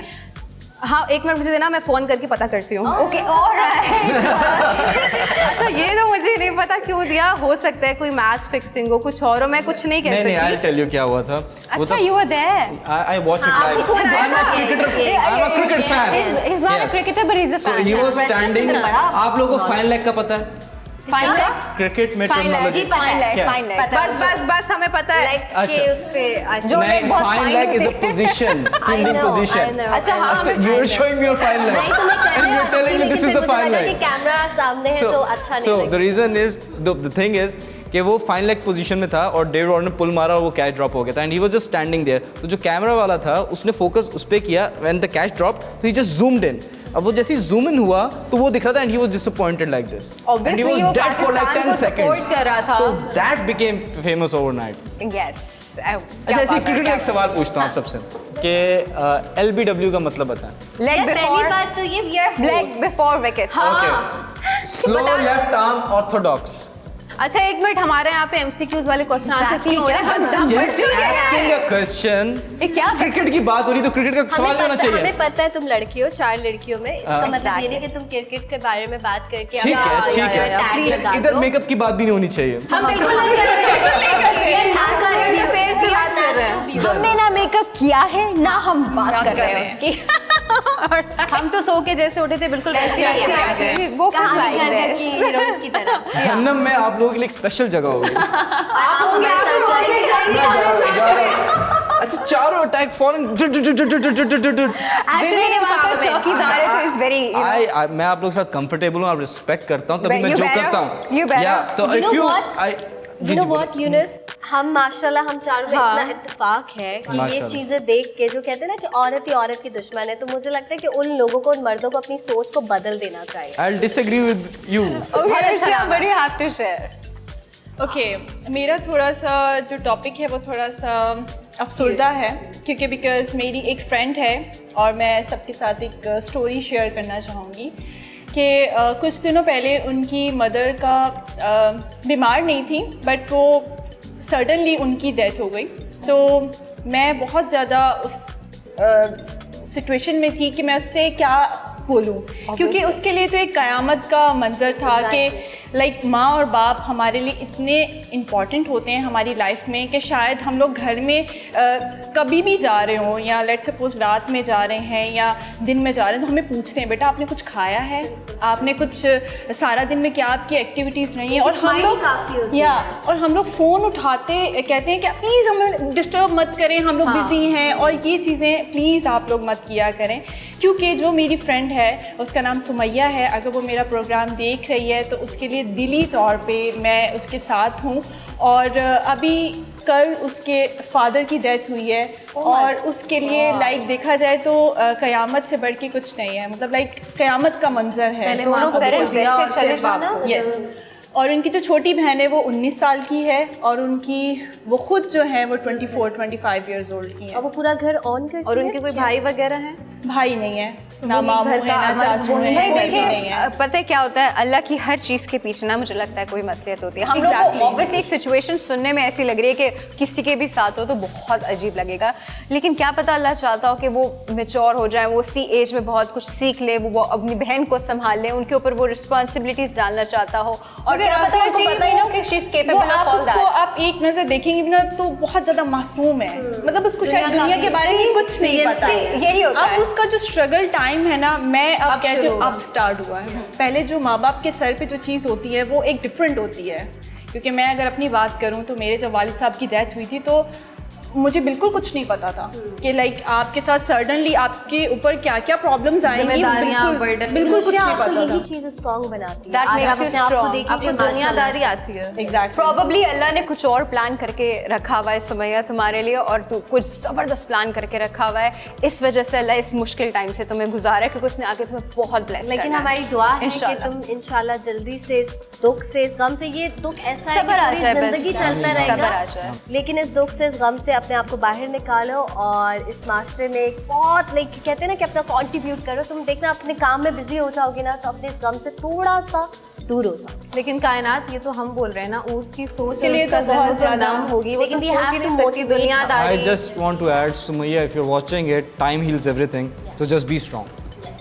हाँ, 1 मिनट मुझे देना, मैं फ़ोन करके पता करती हूँ। Okay, alright. अच्छा, ये तो मुझे नहीं पता क्यों दिया, हो सकता है कोई मैच फिक्सिंग हो, कुछ और हो, मैं कुछ नहीं कह नहीं, I'll सकती। tell you क्या हुआ था। अच्छा, you were there. I watch it live. I'm a cricket fan. He's not a Yes. cricketer, but he's a So fan. he was standing. आप लोगों को फाइन लेग का पता है? Fine leg? क्रिकेट में Fine leg. टर्मिनोलॉजी जी, पता है। Fine leg, क्या? fine leg. पता है। बस हमें पता है। Legs अच्छा। के उस पे जो नहीं, leg बहुत fine fine leg is a होती है। position, fielding I know, position. I know. अच्छा, हाँ, अच्छा, you are showing me your fine leg. नहीं तो मैं कर And रही you're हूँ, telling me लेकिन this is फिर the मुझे fine लगा leg. कि कैमरा सामने है तो अच्छा नहीं so लगेगा। the reason is the thing is कि वो फाइन लेग पोजीशन में था और डेविड वार्नर ने पुल मारा और वो कैच ड्रॉप हो गया था, and he was just standing there. तो जो कैमरा वाला था उसने फोकस उस पे किया व्हेन द कैच ड्रॉप, तो ही जस्ट zoomed in। अब वो जैसे ही जूम इन हुआ तो वो दिख रहा था, and he was disappointed like this, and he Obviously, was वो डेड फॉर लाइक पाकिस्तान 10 को seconds। support कर रहा था। तो that became famous overnight. Yes. अच्छा, ऐसे क्रिकेट का एक सवाल पूछता हूँ आप सबसे कि LBW का मतलब बताएं। Leg यार, पहली before, बात तो ये we are leg host। before wicket. Okay, slow left arm Orthodox. अच्छा एक मिनट, हमारे यहाँ पे MCQs वाले क्वेश्चन आंसर्स Exactly, क्यों हो रहे हैं? क्या हम जस्ट आस्किंग अ क्वेश्चन। ये क्या क्रिकेट की बात हो रही तो क्रिकेट का सवाल होना चाहिए। हमें पता है तुम लड़की हो, 4 लड़कियों में, इसका मतलब ये नहीं कि तुम क्रिकेट के बारे में बात करके ठीक है ठीक है, टैग लगा इधर दो। मेकअप की बात भी नहीं होनी चाहिए। हम बिल्कुल नहीं कर रहे हैं, फेयर से बात कर रहे हैं। हमने ना मेकअप किया है ना हम बात कर रहे हैं उसकी। हम तो सो के जैसे उठे थे बिल्कुल वैसे ही आ गए। वो कहानी फिर घर की हीरोइंस की तरह। जन्नम में आप लोगों के लिए एक स्पेशल जगह होगी। अच्छा चारों अटैक फॉरन। एक्चुअली ये बात तो चौकीदार है तो इज वेरी मैं आप लोगों के साथ कंफर्टेबल हूँ, आप रिस्पेक्ट करता हूँ, तभी मैं You जो better. करता हूँ। You better. या तो You know if you what? Ji, You know ji, what, Yunus, हम माशाल्लाह हम चारों में हाँ। इतना इत्तेफाक है कि ये माशाल्लाह। चीजें देख के जो कहते हैं ना कि औरत ही औरत की दुश्मन है, तो मुझे लगता है कि उन लोगों को, उन मर्दों को अपनी सोच को बदल देना चाहिए। I'll disagree with you. but you have to share. Okay मेरा थोड़ा सा जो टॉपिक है वो थोड़ा सा अफसरदा है, क्योंकि बिकॉज मेरी एक फ्रेंड है और मैं सबके साथ एक स्टोरी शेयर करना चाहूँगी कि कुछ दिनों पहले उनकी मदर का बीमार नहीं थी, बट वो सडनली उनकी डेथ हो गई। तो मैं बहुत ज़्यादा उस सिचुएशन में थी कि मैं उससे क्या बोलूँ, क्योंकि उसके लिए तो एक क़यामत का मंजर था कि लाइक माँ और बाप हमारे लिए इतने इम्पॉर्टेंट होते हैं हमारी लाइफ में कि शायद हम लोग घर में कभी भी जा रहे हों या लेट्स सपोज रात में जा रहे हैं या दिन में जा रहे हैं, तो हमें पूछते हैं बेटा आपने कुछ खाया है, आपने कुछ सारा दिन में क्या आपकी एक्टिविटीज़ रही हैं, और हम लोग और हम लोग फ़ोन उठाते कहते हैं कि प्लीज़ हमें डिस्टर्ब मत करें, हम लोग बिज़ी हैं, और ये चीज़ें प्लीज़ आप लोग मत किया करें। क्योंकि जो मेरी फ्रेंड है उसका नाम सुमैया है, अगर वो मेरा प्रोग्राम देख रही है तो उसके लिए दिली तौर पे मैं उसके साथ हूँ। और अभी कल उसके फादर की डेथ हुई है और उसके लिए लाइक देखा जाए तो क़यामत से बढ़ के कुछ नहीं है, मतलब लाइक क़यामत का मंजर है। दोनों पेरेंट्स जैसे चले जाना। यस, और उनकी जो छोटी बहन है वो 19 साल की है और उनकी वो खुद जो है वो 24-25 ईयर्स ओल्ड की है। और वो पूरा घर ऑन करती और है? उनके कोई भाई वगैरह हैं? भाई नहीं है, ना मामू है ना चाचू है, भाई कोई भी नहीं देखिए है। पता है क्या होता है, अल्लाह की हर चीज़ के पीछे ना मुझे लगता है कोई मसलियत होती है। हम लोग को Exactly. ऑब्वियसली एक सिचुएशन सुनने में ऐसी लग रही है कि किसी के भी साथ हो तो बहुत अजीब लगेगा, लेकिन क्या पता अल्लाह चाहता हो कि वो मैच्योर हो जाए, वो उसी एज में बहुत कुछ सीख ले, वो अपनी बहन को संभाल ले, उनके ऊपर वो रिस्पॉन्सिबिलिटीज डालना चाहता हो, और क्या पता उनको पता ही ना हो कि she is capable of all that. आप एक नज़र देखेंगे भी ना तो बहुत ज़्यादा मासूम है, मतलब उसको शायद दुनिया के बारे में कुछ नहीं पता है। यही होता है। अब उसका जो स्ट्रगल टाइम है ना, मैं अब अब कहती शुरू हूँ हुआ। अब स्टार्ट हुआ है। पहले जो माँ बाप के सर पे जो चीज़ होती है वो एक डिफरेंट होती है, क्योंकि मैं अगर अपनी बात करूँ तो मेरे जब वालिद साहब की डेथ हुई थी तो मुझे बिल्कुल कुछ नहीं पता था कि लाइक आपके साथ सडनली आपके ऊपर क्या क्या प्रॉब्लम्स आएंगी, जिम्मेदारियां, बिल्कुल burden। बिल्कुल कुछ नहीं आपको पता यही था। चीज़ स्ट्रॉन्ग बनाती है। That आज makes आप you अपने आप को strong। देखेंगे आपको माशाल्लाह। दुनियादारी आती है। एग्जैक्टली। प्रॉबली अल्लाह ने कुछ और प्लान करके रखा हुआ है सुमैया तुम्हारे लिए, और तू कुछ ज़बरदस्त प्लान करके रखा हुआ है, इस वजह से अल्लाह इस मुश्किल टाइम से तुम्हें गुजारा है, क्योंकि उसने आगे तुम्हें बहुत ब्लेस लेकिन करना है। हमारी दुआ है कि इंशाल्लाह। तुम इंशाल्लाह जल्दी से इस दुख से, इस गम से, ये दुख ऐसा है सब्र आ कि जाए पूरी बस। जिंदगी चलता सब्र आ रहेगा, जाए। लेकिन इस दुख से, इस गम से अपने आप को बाहर निकालो और इस माशरे में एक बहुत लाइक कहते हैं ना कि अपना कंट्रीब्यूट करो। तुम देखना अपने काम में बिजी हो जाओगे ना तो अपने इस गम से थोड़ा सा दूर हो जाओ। लेकिन कायनात, ये तो हम बोल रहे हैं ना, उसकी सोच उसके लिए उसका तो बहुत ज़हन जो ज़्यादा नम होगी, वो तो लेकिन we सोच have ही to नहीं सकती। motivate दुनियादारी I just want to add, Sumaya, if you're watching it, time heals everything. So just be strong.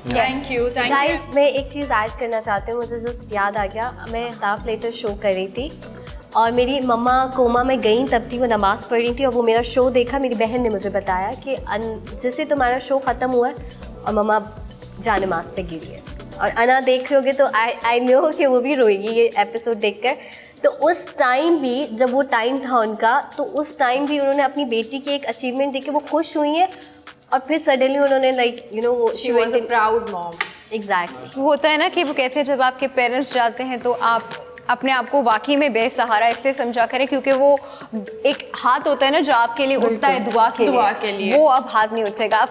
Thank you, thank you. Guys, मैं एक चीज़ ऐड करना चाहती हूँ, मुझे जस्ट याद आ गया। मैं ताफ लेटर शो कर रही थी और मेरी मम्मा कोमा में गई, तब थी वो नमाज़ पढ़ रही थी और वो मेरा शो देखा। मेरी बहन ने मुझे बताया कि जैसे तुम्हारा शो ख़त्म हुआ है और मम्मा जा नमाज़ पे गिरी है, और अना देख रहे होगे तो आई नो कि वो भी रोएगी ये एपिसोड देखकर। तो उस टाइम भी, जब वो टाइम था उनका, तो उस टाइम भी उन्होंने अपनी बेटी की एक अचीवमेंट देख के वो खुश हुई हैं, और फिर सडनली उन्होंने लाइक यू नो वो She was a proud mom. Exactly. होता है ना कि वो कहते हैं जब आपके पेरेंट्स जाते हैं तो आप अपने आप को वाकई में बेसहारा इसलिए समझा करें, क्योंकि वो एक हाथ होता है ना जो आपके लिए उठता है दुआ के लिए, वो अब हाथ नहीं उठेगा। आप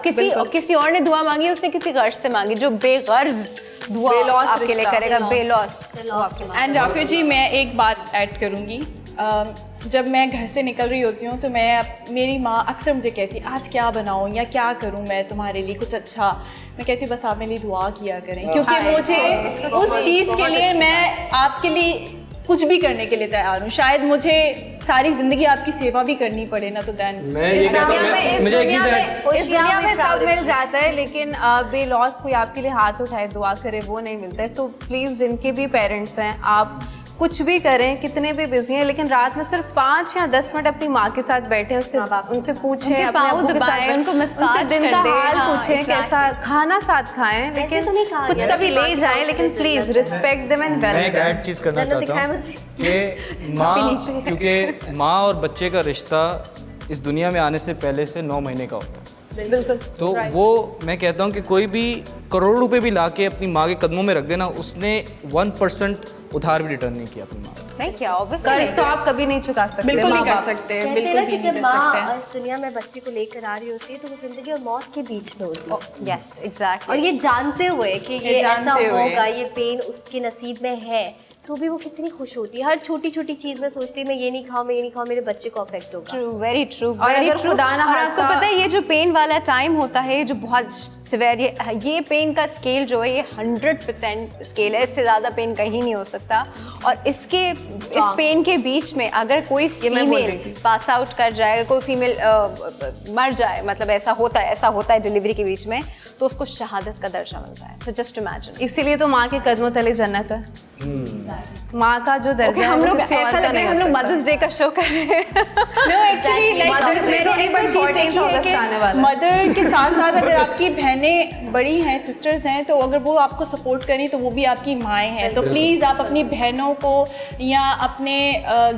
किसी और ने दुआ मांगी, उसने किसी गर्ज से मांगी, जो बेगर्ज दुआ बेलौस आपके लिए रिश्ता। करेगा, बेलौस। एंड राफी जी, मैं एक बात ऐड करूँगी। जब मैं घर से निकल रही होती हूँ तो मेरी माँ अक्सर मुझे कहती है आज क्या बनाऊँ या क्या करूँ मैं तुम्हारे लिए कुछ अच्छा। मैं कहती बस आप मेरे लिए दुआ किया करें, क्योंकि मुझे उस चीज़ के लिए मैं आपके लिए कुछ भी करने के लिए तैयार हूँ। शायद मुझे सारी ज़िंदगी आपकी सेवा भी करनी पड़े ना, तो दैन मैं ये कहता हूँ, मुझे एक चीज़ है, इस दुनिया में सब मिल जाता है, लेकिन बेलौस कोई आपके लिए हाथ उठाए दुआ करे वो नहीं मिलता है। सो प्लीज़ जिनके भी पेरेंट्स हैं, आप कुछ भी करें, कितने भी बिजी हैं, लेकिन रात में सिर्फ 5 या 10 मिनट अपनी माँ के साथ बैठे, उससे उनसे पूछें, उनके अपने पाँव अब्बू के दबाएं, साथ उनको मसाज उनसे दिन का कर दें, हाल हाँ, पूछें, exactly। कैसा खाना साथ खाएं, लेकिन तो नहीं कहा कुछ गया कभी कि ले माँ जाएं, के लेकिन साथ प्लीज़ रिस्पेक्ट देम एंड मैं एक वेलकम। ऐड चीज़ करना जन्नत चाहता दिखाए हूँ मुझे। कि माँ, क्योंकि माँ और बच्चे का रिश्ता इस दुनिया में आने से पहले से 9 महीने का होता है। बिल्कुल। तो वो मैं कहता हूँ कि कोई भी करोड़ रुपए भी ला के अपनी माँ के कदमों में रख देना, उसने 1% उधार भी रिटर्न नहीं किया अपनी माँ का। नहीं क्या कर्ज तो आप कभी नहीं चुका सकते, बिल्कुल नहीं कर माँ-बाप। सकते, कहते हैं बिल्कुल ना भी कि नहीं जब कर माँ सकते। इस दुनिया में बच्चे को लेकर आ रही होती है तो वो जिंदगी और मौत के बीच में होती है, यस एग्जैक्टली। और ये जानते हुए कि ये ऐसा जानते हुए। होगा, ये पेन उसके नसीब में है, तो भी वो कितनी खुश होती है। हर छोटी छोटी चीज़ में सोचती है मैं ये नहीं खाऊं, मैं ये नहीं खाऊं, मेरे बच्चे को अफेक्ट होगा। ट्रू, वेरी ट्रू, और वेरी अगर ट्रू। खुदा ना और आपको खास्ता- पता है ये जो पेन वाला टाइम होता है जो बहुत सिवियर, ये पेन का स्केल जो है ये 100% स्केल है, इससे ज़्यादा पेन कहीं नहीं हो सकता। और इस पेन के बीच में अगर कोई मैं बोल रही फीमेल पास आउट कर जाए, कोई फीमेल मर जाए, मतलब ऐसा होता है डिलीवरी के बीच में, तो उसको शहादत का दर्जा मिलता है। So just imagine. इसीलिए तो माँ के कदमों तले जन्नत है। माँ का जो दर्जा है हम वो लोग किसी और ऐसा का लग रहा नहीं है हो हम लोग सकता। मदर्स डे का शो कर रहे हैं। No actually like Mother's Day तो मैंने इस ऐसी चीज़ 14th देखी है अगस्त आने वाला कि है। मदर के साथ साथ अगर आपकी बहनें बड़ी हैं, सिस्टर्स हैं, तो अगर वो आपको सपोर्ट करें तो वो भी आपकी माएँ हैं। तो प्लीज़ आप अपनी बहनों को या अपने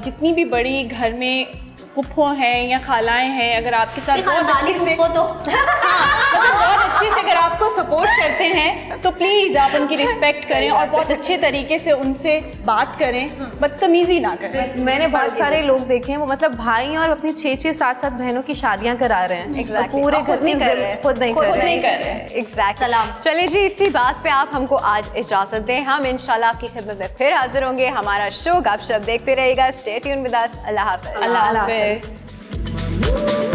जितनी भी बड़ी घर में फुफ्फो हैं या खालाएं हैं, अगर आपके साथ बहुत अच्छे से बहुत अच्छे से अगर आपको सपोर्ट करते हैं तो प्लीज़ आप उनकी रिस्पेक्ट करें और बहुत अच्छे तरीके से उनसे बात करें, बदतमीजी ना करें। मैंने बहुत सारे लोग देखे हैं, वो मतलब भाई और अपनी 6-6 7-7 बहनों की शादियां करा रहे हैं। Exactly. और पूरे और खुद नहीं कर रहे हैं। खुद नहीं कर रहे हैं। कर रहे हैं। एग्जैक्ट सलाम। चलिए जी, इसी बात पे आप हमको आज इजाजत दें। हम इंशाल्लाह आपकी खिदमत में फिर हाजिर होंगे। हमारा शो गपशप देखते रहिएगा। Stay tune with us. अल्लाह हाफ़िज़। अल्लाह हाफ़िज़।